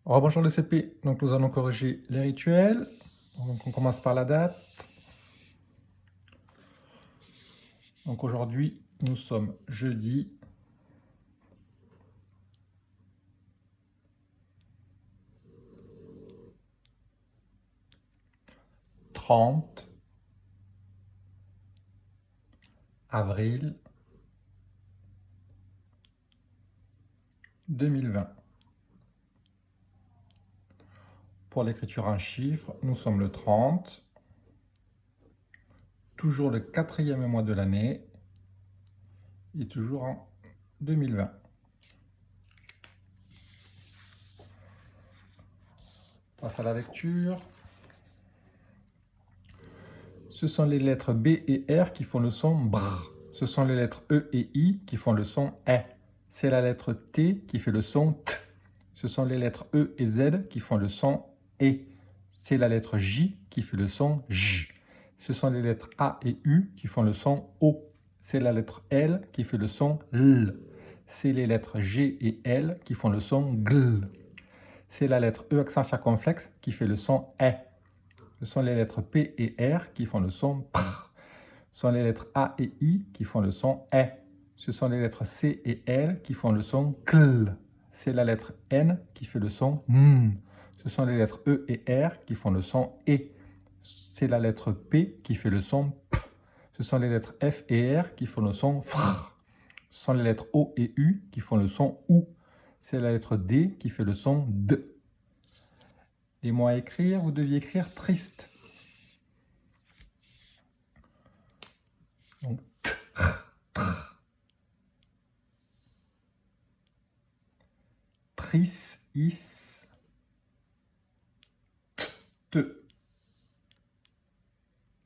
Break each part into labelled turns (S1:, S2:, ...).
S1: Rebonjour le CP, donc nous allons corriger les rituels. Donc on commence par la date. Donc aujourd'hui, nous sommes jeudi 30 avril 2020. Pour l'écriture en chiffres, nous sommes le 30, toujours le 4e mois de l'année et toujours en 2020. On passe à la lecture. Ce sont les lettres B et R qui font le son BR. Ce sont les lettres E et I qui font le son E. C'est la lettre T qui fait le son T. Ce sont les lettres E et Z qui font le son E. C'est la lettre J qui fait le son J. Ce sont les lettres A et U qui font le son O. C'est la lettre L qui fait le son L. C'est les lettres G et L qui font le son GL. C'est la lettre E accent circonflexe qui fait le son E. Ce sont les lettres P et R qui font le son PR. Ce sont les lettres A et I qui font le son E. Ce sont les lettres C et L qui font le son KL. C'est la lettre N qui fait le son N. Ce sont les lettres E et R qui font le son E. C'est la lettre P qui fait le son P. Ce sont les lettres F et R qui font le son FR. Ce sont les lettres O et U qui font le son OU. C'est la lettre D qui fait le son D. Les mots à écrire, vous deviez écrire triste. Donc, tris, is, te.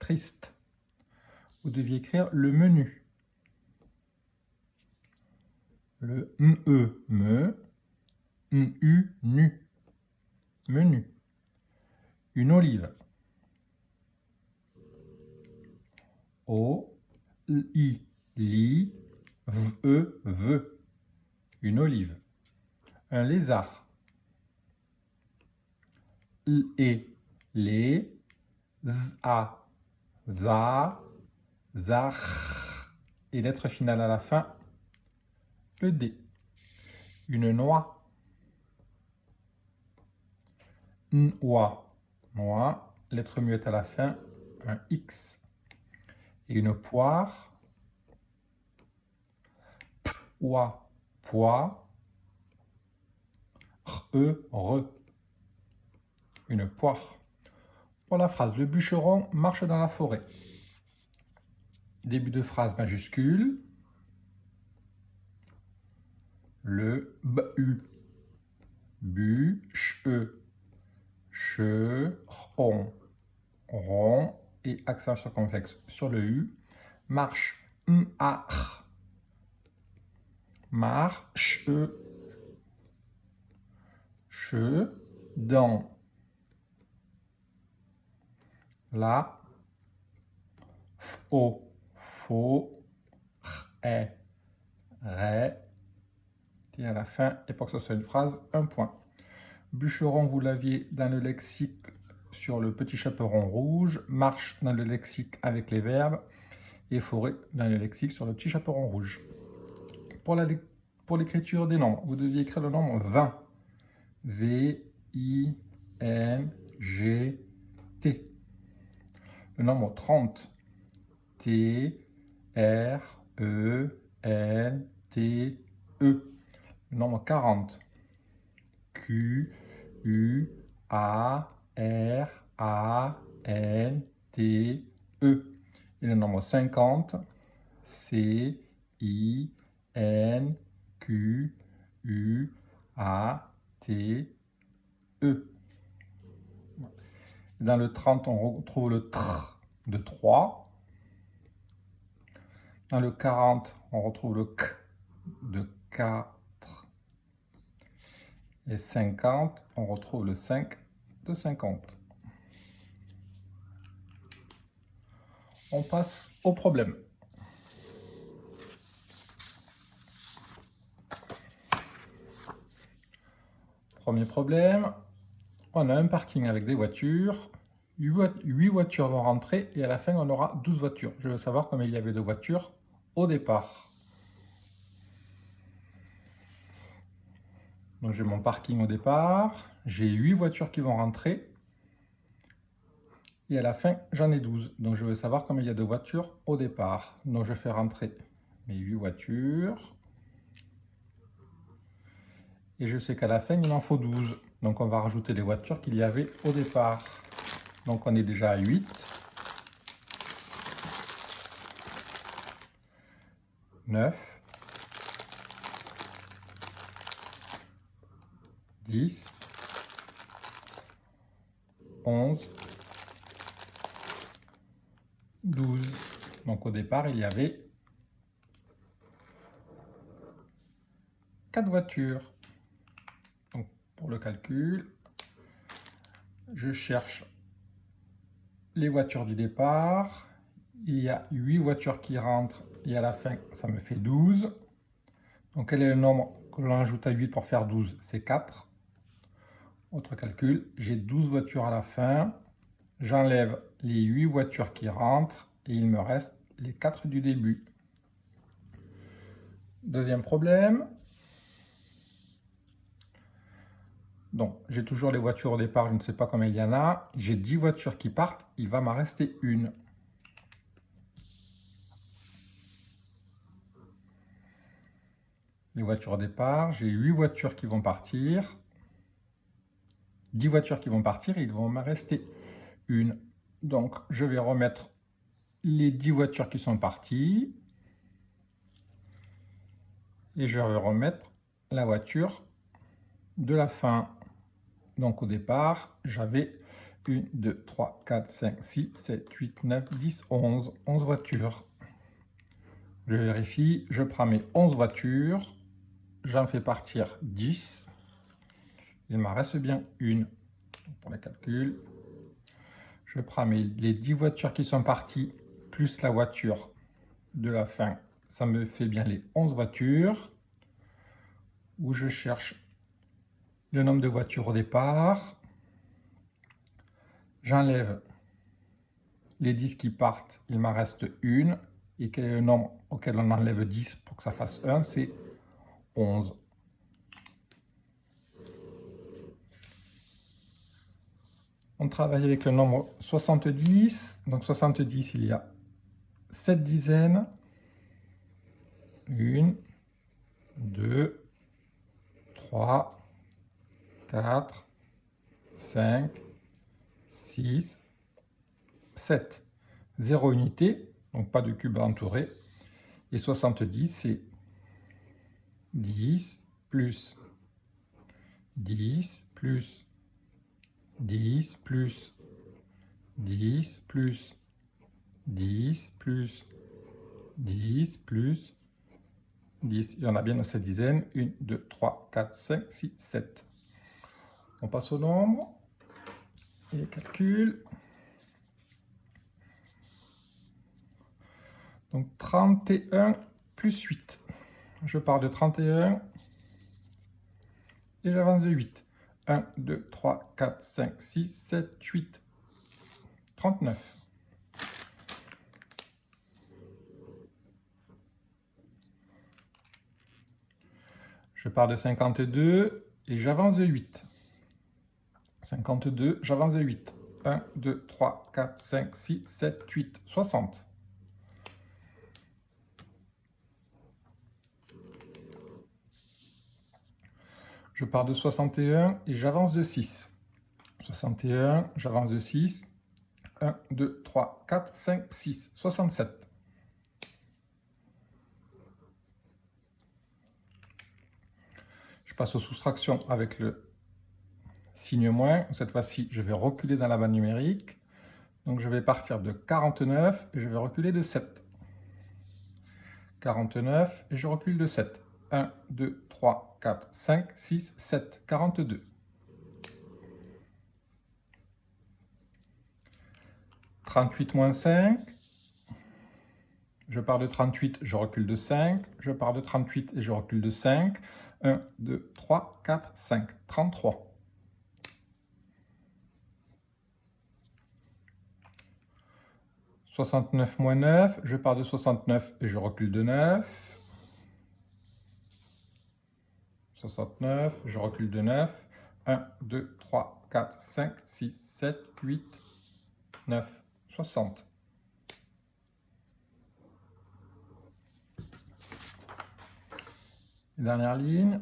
S1: Triste. Vous deviez écrire le menu. Le me, nu, menu. Une olive. O, li, ve. Une olive. Un lézard. Les, za, zar. Et lettre finale à la fin, le D. Une noix. Noix. Lettre muette à la fin, un X. Et une poire. Pois. Re. Une poire. Pour la phrase, le bûcheron marche dans la forêt. Début de phrase majuscule. Le bu. Bûcheron. Rond et accent circonflexe sur le U. Marche. Marche. Dans la faux ré et à la fin, et pour que ce soit une phrase, un point. Bûcheron, vous l'aviez dans le lexique sur le petit chaperon rouge, marche dans le lexique avec les verbes, et forêt dans le lexique sur le petit chaperon rouge. Pour l'écriture des nombres, vous deviez écrire le nombre 20. V-I-N-G-T. Le nombre 30. T-R-E-N-T-E. Le nombre 40. Q-U-A-R-A-N-T-E. Et le nombre 50. C-I-N-Q-U-A-T-E. Dans le 30, on retrouve le tr de 3. Dans le 40, on retrouve le k de 4. Et 50, on retrouve le 5 de 50. On passe au problème. Premier problème, on a un parking avec des voitures. 8 voitures vont rentrer et à la fin, on aura 12 voitures. Je veux savoir combien il y avait de voitures au départ. Donc j'ai mon parking au départ, j'ai 8 voitures qui vont rentrer. Et à la fin, j'en ai 12. Donc je veux savoir combien il y a de voitures au départ. Donc je fais rentrer mes 8 voitures. Et je sais qu'à la fin, il m'en faut 12. Donc on va rajouter les voitures qu'il y avait au départ. Donc on est déjà à 8. 9. 10. 11. 12. Donc au départ, il y avait 4 voitures. Donc pour le calcul, je cherche les voitures du départ. Il y a 8 voitures qui rentrent et à la fin, ça me fait 12. Donc quel est le nombre que l'on ajoute à 8 pour faire 12? C'est 4. Autre calcul, j'ai 12 voitures à la fin. J'enlève les 8 voitures qui rentrent et il me reste les 4 du début. Deuxième problème. Donc, j'ai toujours les voitures au départ, je ne sais pas combien il y en a. J'ai 10 voitures qui partent, il va m'en rester une. Les voitures au départ, j'ai 8 voitures qui vont partir. 10 voitures qui vont partir et il va m'en rester une. Donc, je vais remettre les 10 voitures qui sont parties. Et je vais remettre la voiture de la fin. Donc au départ, j'avais 1, 2, 3, 4, 5, 6, 7, 8, 9, 10, 11. 11 voitures. Je vérifie, je prends mes 11 voitures, j'en fais partir 10. Il m'en reste bien une. Pour les calculs, je prends les 10 voitures qui sont parties, plus la voiture de la fin. Ça me fait bien les 11 voitures. Où je cherche le nombre de voitures au départ. J'enlève les 10 qui partent, il m'en reste une. Et quel est le nombre auquel on enlève 10 pour que ça fasse 1? C'est 11. On travaille avec le nombre 70. Donc 70, il y a 7 dizaines. 1, 2, 3, 4, 5, 6, 7. 0 unité, donc pas de cube entouré. Et 70, c'est 10 plus 10 plus 10 plus 10 plus 10 plus 10 plus 10. Il y en a bien dans cette dizaine. 1, 2, 3, 4, 5, 6, 7. On passe au nombre et calcul. Donc 31 plus 8. Je pars de 31 et j'avance de 8. 1, 2, 3, 4, 5, 6, 7, 8. 39. Je pars de 52 et j'avance de 8. 52, j'avance de 8. 1, 2, 3, 4, 5, 6, 7, 8, 60. Je pars de 61 et j'avance de 6. 61, j'avance de 6. 1, 2, 3, 4, 5, 6, 67. Je passe aux soustractions avec le signe moins. Cette fois-ci, je vais reculer dans la bande numérique. Donc je vais partir de 49 et je vais reculer de 7. 49 et je recule de 7. 1, 2, 3, 4, 5, 6, 7. 42. 38 moins 5. Je pars de 38, je recule de 5. Je pars de 38 et je recule de 5. 1, 2, 3, 4, 5. 33. « 69 moins 9, je pars de 69 et je recule de 9. 69, je recule de 9. 1, 2, 3, 4, 5, 6, 7, 8, 9, 60. Dernière ligne.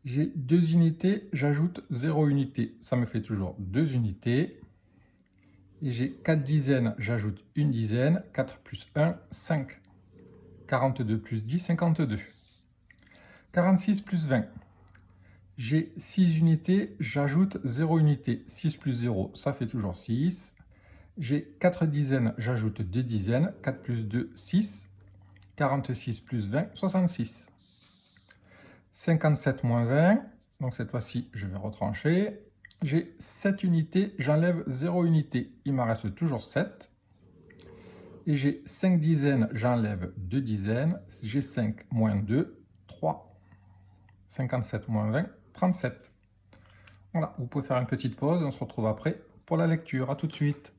S1: J'ai 2 unités, j'ajoute 0 unité. Ça me fait toujours 2 unités. Et j'ai 4 dizaines, j'ajoute 1 dizaine. 4 plus 1, 5. 42 plus 10, 52. 46 plus 20. J'ai 6 unités, j'ajoute 0 unité. 6 plus 0, ça fait toujours 6. J'ai 4 dizaines, j'ajoute 2 dizaines. 4 plus 2, 6. 46 plus 20, 66. 57 moins 20, donc cette fois-ci, je vais retrancher. J'ai 7 unités, j'enlève 0 unité. Il m'en reste toujours 7. Et j'ai 5 dizaines, j'enlève 2 dizaines. J'ai 5 moins 2, 3. 57 moins 20, 37. Voilà, vous pouvez faire une petite pause et on se retrouve après pour la lecture. À tout de suite.